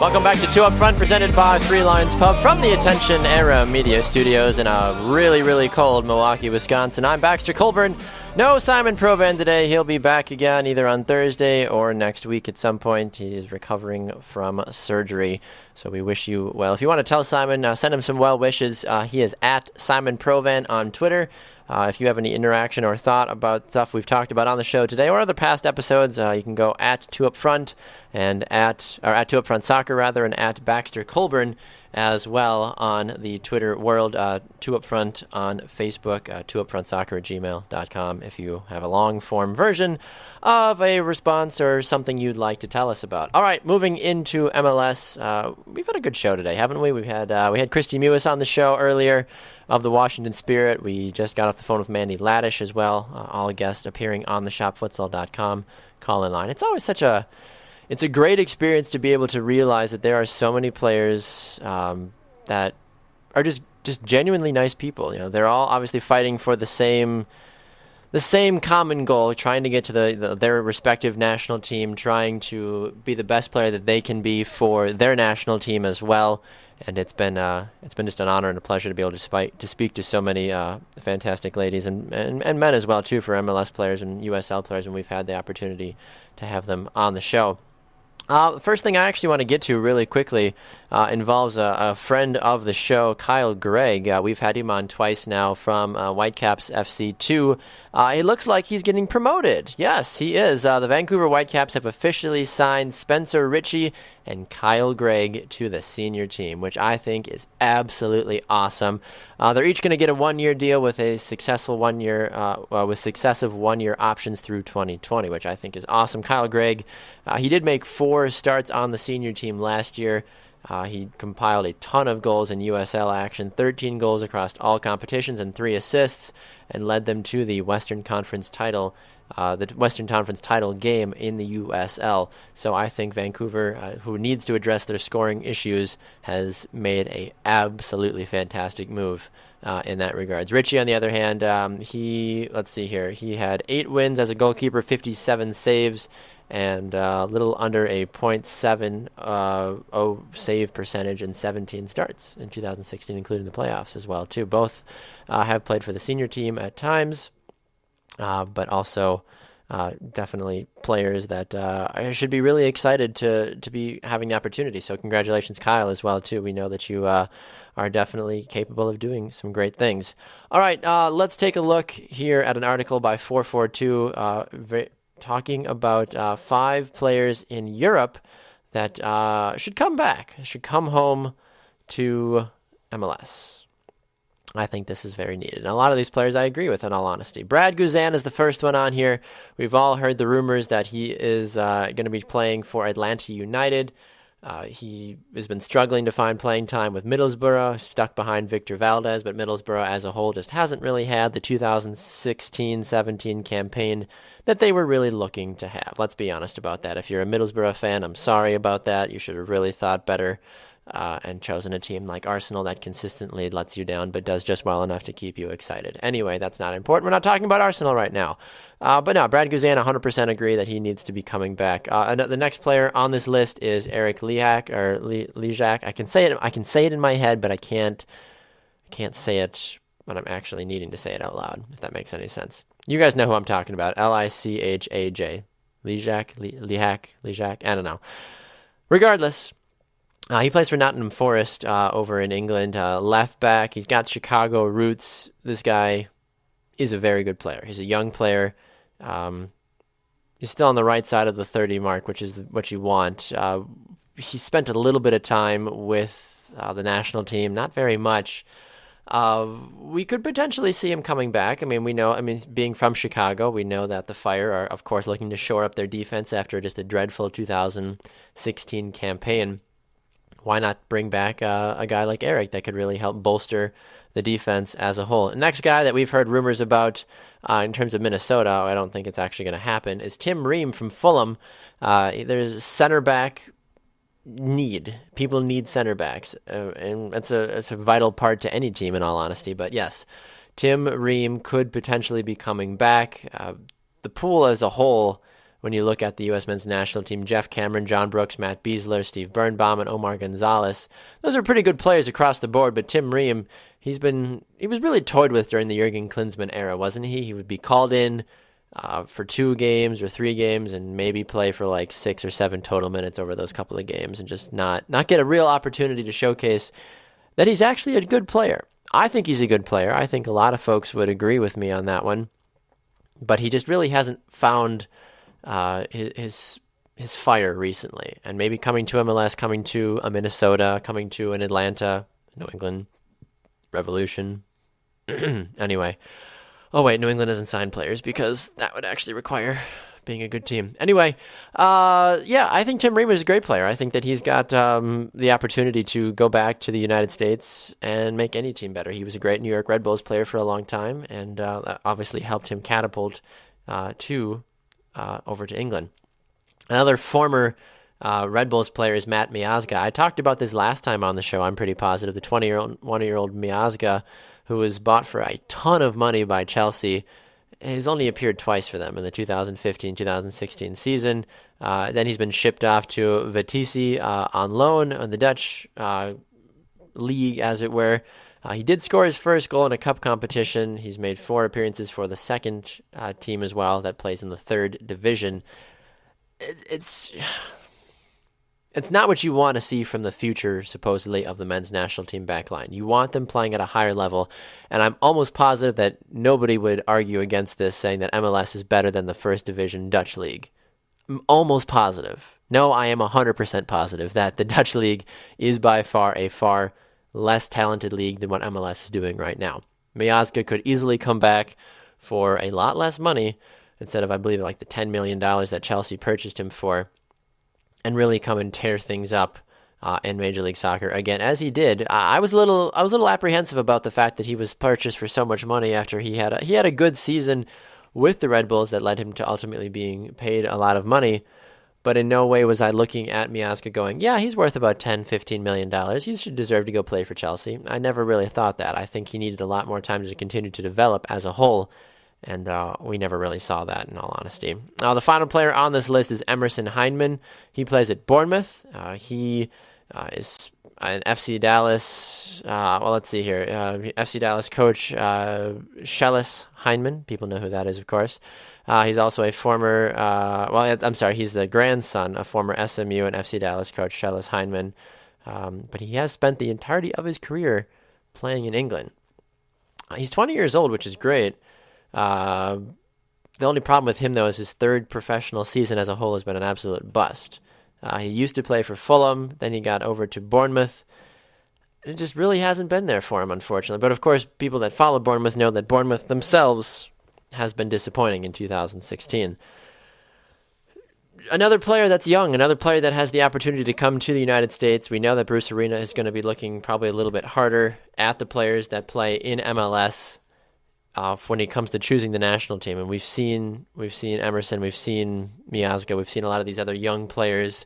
Welcome back to 2 Up Front, presented by 3 Lines Pub from the Attention Era Media Studios in a really, really cold Milwaukee, Wisconsin. I'm Baxter Colburn, No Simon Provan today. He'll be back again either on Thursday or next week at some point. He is recovering from surgery, so we wish you well. If you want to tell Simon, send him some well wishes. He is at Simon Provan on Twitter. If you have any interaction or thought about stuff we've talked about on the show today or other past episodes, you can go at 2UpFront and at 2UpFront Soccer rather, and at Baxter Colburn as well on the Twitter world. 2UpFront on Facebook, 2UpFrontSoccer@gmail.com if you have a long form version of a response or something you'd like to tell us about. All right, moving into MLS. We've had a good show today, haven't we? We had Kristie Mewis on the show earlier of the Washington Spirit. We just got off the phone with Mandy Laddish as well, all guests appearing on the shopfutsal.com call-in line. It's always it's a great experience to be able to realize that there are so many players that are just genuinely nice people. You know, they're all obviously fighting for the same common goal, trying to get to their respective national team, trying to be the best player that they can be for their national team as well. And it's been just an honor and a pleasure to be able to speak to so many fantastic ladies and men as well too, for MLS players and USL players, and we've had the opportunity to have them on the show. The first thing I actually want to get to really quickly involves a friend of the show, Kyle Gregg. We've had him on twice now from Whitecaps FC 2. It looks like he's getting promoted. Yes, he is. The Vancouver Whitecaps have officially signed Spencer Ritchie and Kyle Gregg to the senior team, which I think is absolutely awesome. They're each going to get a one-year deal with a successive one-year options through 2020, which I think is awesome. Kyle Gregg, he did make 4 starts on the senior team last year. He compiled a ton of goals in USL action, 13 goals across all competitions and 3 assists, and led them to the Western Conference title game in the USL. So I think Vancouver, who needs to address their scoring issues, has made a absolutely fantastic move in that regards. Ritchie, on the other hand, he had 8 wins as a goalkeeper, 57 saves, and a little under a .70 save percentage in 17 starts in 2016, including the playoffs as well too. Both have played for the senior team at times, but also definitely players that should be really excited to be having the opportunity. So congratulations, Kyle, as well too. We know that you are definitely capable of doing some great things. All right, let's take a look here at an article by 442 talking about 5 players in Europe that should come back, should come home to MLS. I think this is very needed. And a lot of these players I agree with, in all honesty. Brad Guzan is the first one on here. We've all heard the rumors that he is going to be playing for Atlanta United. He has been struggling to find playing time with Middlesbrough, stuck behind Victor Valdez, but Middlesbrough as a whole just hasn't really had the 2016-17 campaign that they were really looking to have. Let's be honest about that. If you're a Middlesbrough fan, I'm sorry about that. You should have really thought better and chosen a team like Arsenal that consistently lets you down but does just well enough to keep you excited. Anyway, that's not important. We're not talking about Arsenal right now. But no, Brad Guzan, 100% agree that he needs to be coming back. The next player on this list is Eric Lijak. I can say it in my head, but I can't say it when I'm actually needing to say it out loud, if that makes any sense. You guys know who I'm talking about. Lichaj. Lijak. I don't know. Regardless, he plays for Nottingham Forest over in England. Left back. He's got Chicago roots. This guy is a very good player. He's a young player. He's still on the right side of the 30 mark, which is what you want. He spent a little bit of time with the national team, not very much. We could potentially see him coming back. Being from Chicago, we know that the Fire are, of course, looking to shore up their defense after just a dreadful 2016 campaign. Why not bring back a guy like Eric that could really help bolster the defense as a whole? The next guy that we've heard rumors about in terms of Minnesota, I don't think it's actually going to happen, is Tim Ream from Fulham. There's center back need. People need center backs, and it's a vital part to any team, in all honesty. But yes, Tim Ream could potentially be coming back. The pool as a whole when you look at the U.S. men's national team. Jeff Cameron, John Brooks, Matt Beasler, Steve Birnbaum, and Omar Gonzalez. Those are pretty good players across the board, but Tim Ream, he was really toyed with during the Jurgen Klinsmann era, wasn't he? He would be called in for 2 games or 3 games and maybe play for like 6 or 7 total minutes over those couple of games and just not get a real opportunity to showcase that he's actually a good player. I think he's a good player. I think a lot of folks would agree with me on that one. But he just really hasn't found his fire recently. And maybe coming to MLS, coming to a Minnesota, coming to an Atlanta, New England Revolution. Anyway. Oh, wait, New England doesn't sign players because that would actually require being a good team. Anyway, I think Tim Ream is a great player. I think that he's got the opportunity to go back to the United States and make any team better. He was a great New York Red Bulls player for a long time, and that obviously helped him catapult over to England. Another former Red Bulls player is Matt Miazga. I talked about this last time on the show, I'm pretty positive. The 21-year-old Miazga, who was bought for a ton of money by Chelsea, has only appeared twice for them in the 2015-2016 season. Then he's been shipped off to Vitesse on loan in the Dutch league, as it were. He did score his first goal in a cup competition. He's made 4 appearances for the second team as well that plays in the 3rd division. It's not what you want to see from the future, supposedly, of the men's national team backline. You want them playing at a higher level, and I'm almost positive that nobody would argue against this, saying that MLS is better than the 1st Division Dutch League. I'm almost positive. No, I am 100% positive that the Dutch League is by far a far less talented league than what MLS is doing right now. Miazga could easily come back for a lot less money, instead of, I believe, like the $10 million that Chelsea purchased him for, and really come and tear things up in Major League Soccer again, as he did. I was a little apprehensive about the fact that he was purchased for so much money after he had a good season with the Red Bulls that led him to ultimately being paid a lot of money. But in no way was I looking at Miazga going, yeah, he's worth about $10-15 million. He should deserve to go play for Chelsea. I never really thought that. I think he needed a lot more time to continue to develop as a whole. And we never really saw that, in all honesty. The final player on this list is Emerson Heinemann. He plays at Bournemouth. He is an FC Dallas, let's see here. FC Dallas coach, Schellas Heinemann. People know who that is, of course. He's also a former, he's the grandson of former SMU and FC Dallas coach Schellas Heinemann. But he has spent the entirety of his career playing in England. He's 20 years old, which is great. The only problem with him, though, is his 3rd professional season as a whole has been an absolute bust. He used to play for Fulham, then he got over to Bournemouth. It just really hasn't been there for him, unfortunately. But, of course, people that follow Bournemouth know that Bournemouth themselves has been disappointing in 2016. Another player that's young, another player that has the opportunity to come to the United States. We know that Bruce Arena is going to be looking probably a little bit harder at the players that play in MLS. When it comes to choosing the national team, and we've seen Emerson, we've seen Miazga, we've seen a lot of these other young players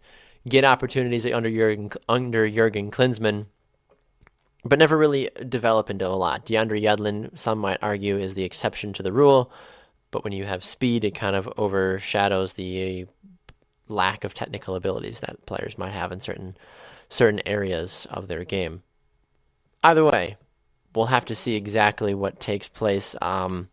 get opportunities under Jurgen Klinsmann, but never really develop into a lot. DeAndre Yedlin, some might argue, is the exception to the rule, but when you have speed, it kind of overshadows the lack of technical abilities that players might have in certain areas of their game. Either way, we'll have to see exactly what takes place. I'm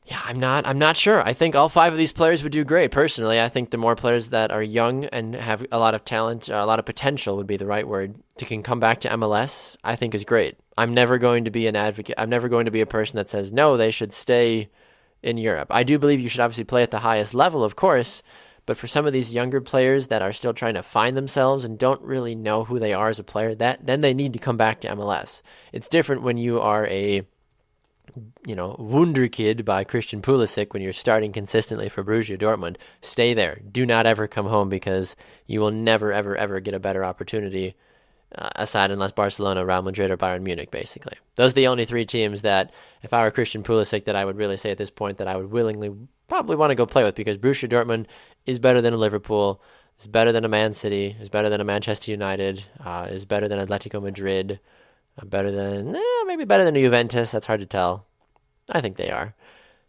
not sure. I think all 5 of these players would do great. Personally, I think the more players that are young and have a lot of talent, or a lot of potential would be the right word, can come back to MLS, I think is great. I'm never going to be an advocate. I'm never going to be a person that says, no, they should stay in Europe. I do believe you should obviously play at the highest level, of course, but for some of these younger players that are still trying to find themselves and don't really know who they are as a player, then they need to come back to MLS. It's different when you are a, Wunderkid by Christian Pulisic when you're starting consistently for Borussia Dortmund. Stay there. Do not ever come home, because you will never, ever, ever get a better opportunity aside unless Barcelona, Real Madrid, or Bayern Munich, basically. Those are the only 3 teams that, if I were Christian Pulisic, that I would really say at this point that I would willingly probably want to go play with, because Borussia Dortmund is better than a Liverpool, is better than a Man City, is better than a Manchester United, is better than Atletico Madrid, maybe better than a Juventus. That's hard to tell. I think they are.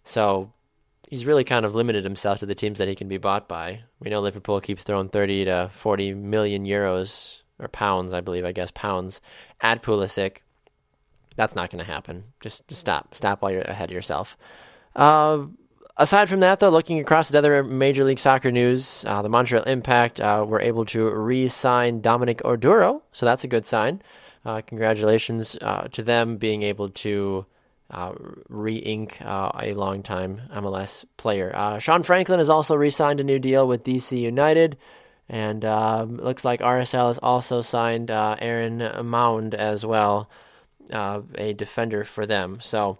So he's really kind of limited himself to the teams that he can be bought by. We know Liverpool keeps throwing 30 to 40 million euros, or pounds, I guess, pounds, at Pulisic. That's not going to happen. Just stop. Stop while you're ahead of yourself. Aside from that, though, looking across at other Major League Soccer news, the Montreal Impact were able to re-sign Dominic Oduro, so that's a good sign. Congratulations to them being able to re-ink a long-time MLS player. Sean Franklin has also re-signed a new deal with DC United, and looks like RSL has also signed Aaron Mound as well, a defender for them. So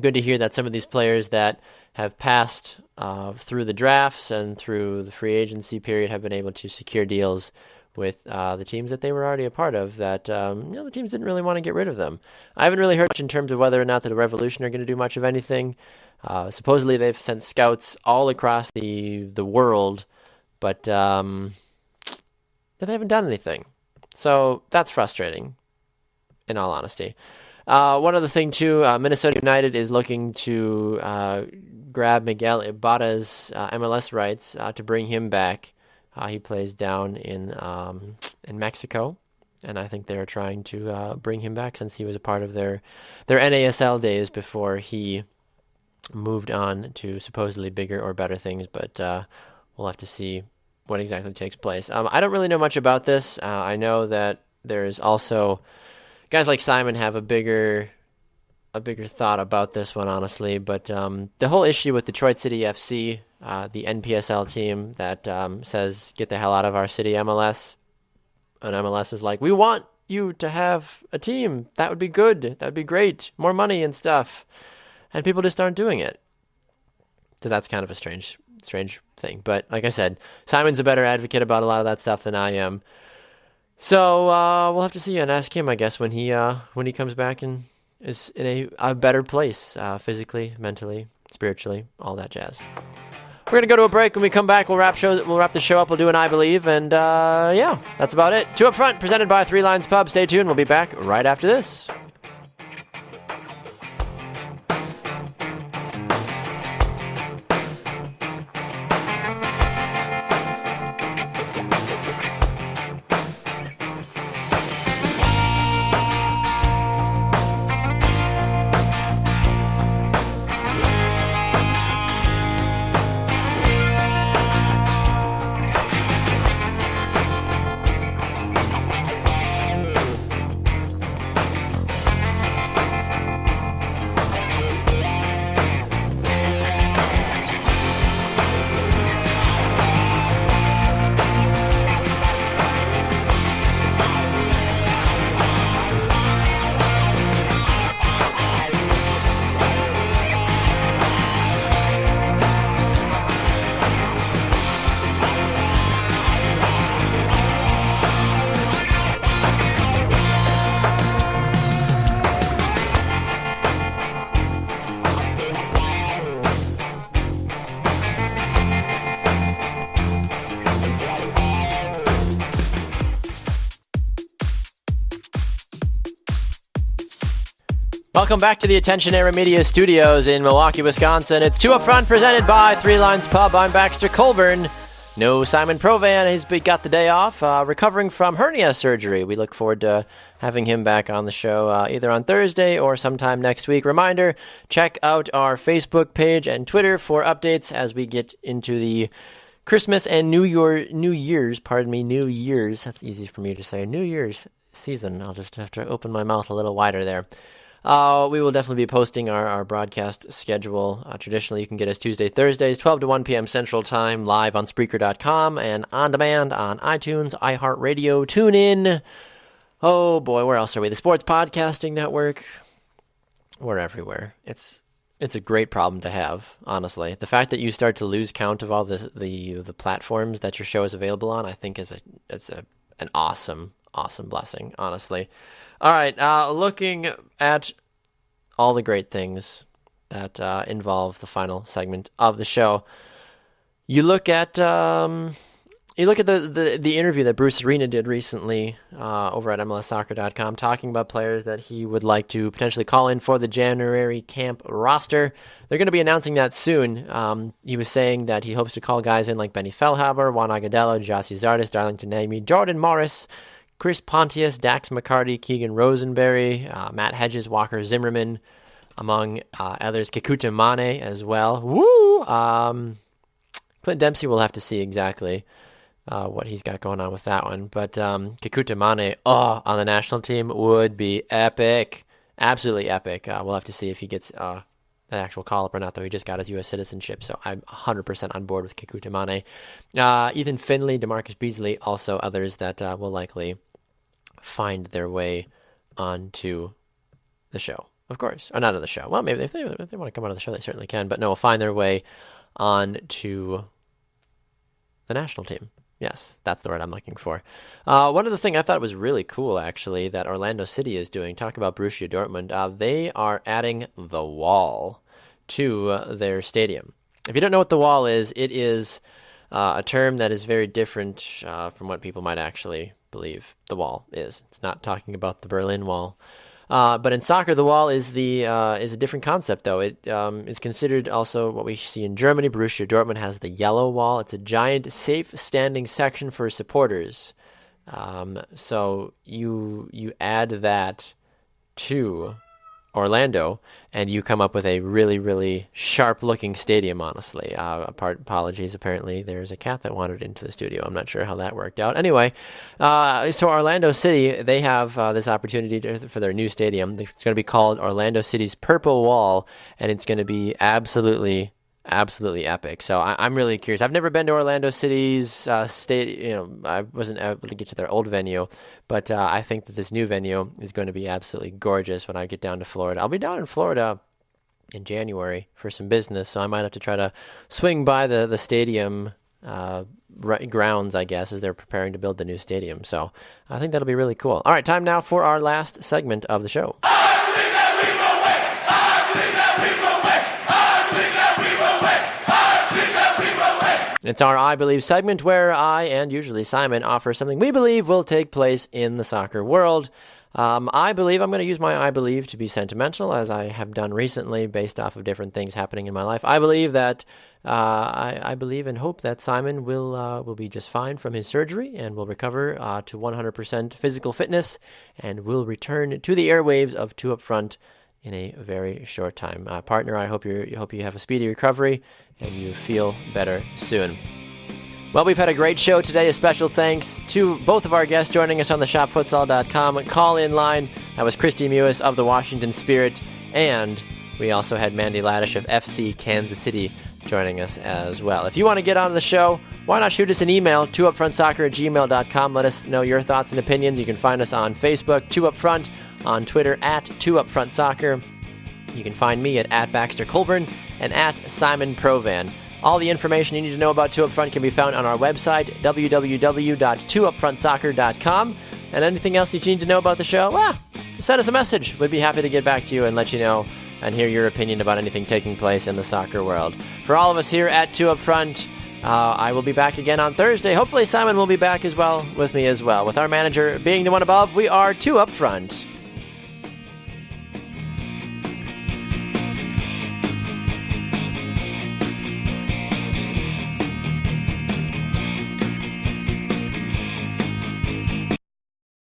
good to hear that some of these players that have passed through the drafts and through the free agency period have been able to secure deals with the teams that they were already a part of, that the teams didn't really want to get rid of them. I haven't really heard much in terms of whether or not the Revolution are going to do much of anything. Supposedly they've sent scouts all across the world, but they haven't done anything. So that's frustrating, in all honesty. One other thing, too, Minnesota United is looking to grab Miguel Ibarra's MLS rights to bring him back. He plays down in Mexico, and I think they're trying to bring him back since he was a part of their NASL days before he moved on to supposedly bigger or better things, but we'll have to see what exactly takes place. I don't really know much about this. I know that there's also guys like Simon have a bigger thought about this one, honestly, but the whole issue with Detroit City FC, the NPSL team that says, get the hell out of our city MLS, and MLS is like, we want you to have a team. That would be good. That would be great. More money and stuff. And people just aren't doing it. So that's kind of a strange thing. But like I said, Simon's a better advocate about a lot of that stuff than I am. So we'll have to see and ask him, I guess, when he comes back and is in a better place, physically, mentally, spiritually, all that jazz. We're gonna go to a break. When we come back, we'll wrap the show up. We'll do an I Believe, and yeah, that's about it. Two Up Front, presented by Three Lines Pub. Stay tuned. We'll be back right after this. Welcome back to the Attention Era Media Studios in Milwaukee, Wisconsin. It's Two Up Front, presented by Three Lines Pub. I'm Baxter Colburn. No Simon Provan. He's got the day off, recovering from hernia surgery. We look forward to having him back on the show either on Thursday or sometime next week. Reminder, check out our Facebook page and Twitter for updates as we get into the Christmas and New Year's, that's easy for me to say, New Year's season. I'll just have to open my mouth a little wider there. We will definitely be posting our broadcast schedule. Traditionally, you can get us Tuesday, Thursdays, 12 to 1 p.m. Central Time, live on Spreaker.com and on demand on iTunes, iHeartRadio, TuneIn. Oh boy, where else are we? The Sports Podcasting Network. We're everywhere. It's a great problem to have, honestly. The fact that you start to lose count of all the platforms that your show is available on, I think is an awesome blessing, honestly. All right, looking at all the great things that involve the final segment of the show. You look at You look at the interview that Bruce Arena did recently over at MLSsoccer.com, talking about players that he would like to potentially call in for the January camp roster. They're going to be announcing that soon. He was saying that he hopes to call guys in like Benny Feilhaber, Juan Agudelo, Jossie Zardes, Darlington Nagbe, Jordan Morris, Chris Pontius, Dax McCarty, Keegan Rosenberry, Matt Hedges, Walker Zimmerman, among others, Kekuta Mane as well. Woo! Clint Dempsey will have to see exactly what he's got going on with that one. But Kekuta Mane on the national team would be epic. Absolutely epic. We'll have to see if he gets an actual call-up or not, though he just got his U.S. citizenship. So I'm 100% on board with Kekuta Mane. Ethan Finley, DeMarcus Beasley, also others that will likely find their way onto the show, of course. Or not on the show. Well, maybe if they want to come onto the show, they certainly can. But no, will find their way onto the national team. Yes, that's the word I'm looking for. One of the things I thought was really cool, actually, that Orlando City is doing, talk about Borussia Dortmund, they are adding the wall to their stadium. If you don't know what the wall is, it is a term that is very different from what people might actually believe the wall is. It's not talking about the Berlin Wall. But in soccer, the wall is a different concept, though. It is considered also what we see in Germany. Borussia Dortmund has the yellow wall. It's a giant, safe standing section for supporters. So you add that to Orlando, and you come up with a really, really sharp-looking stadium, honestly. Apologies, apparently there's a cat that wandered into the studio. I'm not sure how that worked out. Anyway, so Orlando City, they have this opportunity for their new stadium. It's going to be called Orlando City's Purple Wall, and it's going to be absolutely epic. So I'm really curious. I've never been to Orlando City's stadium. I wasn't able to get to their old venue, but I think that this new venue is going to be absolutely gorgeous when I get down to Florida. I'll be down in Florida in January for some business, so I might have to try to swing by the stadium grounds, I guess, as they're preparing to build the new stadium. So I think that'll be really cool. All right, time now for our last segment of the show. It's our I Believe segment where I, and usually Simon, offer something we believe will take place in the soccer world. I'm going to use my I Believe to be sentimental, as I have done recently based off of different things happening in my life. I believe that, I believe and hope that Simon will be just fine from his surgery and will recover to 100% physical fitness and will return to the airwaves of Two Up Front in a very short time. Partner, I hope you have a speedy recovery and you feel better soon. Well, we've had a great show today. A special thanks to both of our guests joining us on the shopfutsal.com call-in line. That was Kristie Mewis of the Washington Spirit, and we also had Mandy Laddish of FC Kansas City joining us as well. If you want to get on the show, why not shoot us an email, twoupfrontsoccer@gmail.com. Let us know your thoughts and opinions. You can find us on Facebook, Two Up Front, on Twitter, @TwoUpFrontSoccer. You can find me at Baxter Colburn and @Simon Provan. All the information you need to know about Two Up Front can be found on our website, www.twoupfrontsoccer.com. And anything else that you need to know about the show, just send us a message. We'd be happy to get back to you and let you know and hear your opinion about anything taking place in the soccer world. For all of us here at Two Up Front, I will be back again on Thursday. Hopefully Simon will be back as well with me as well. With our manager being the one above, we are Two Up Front.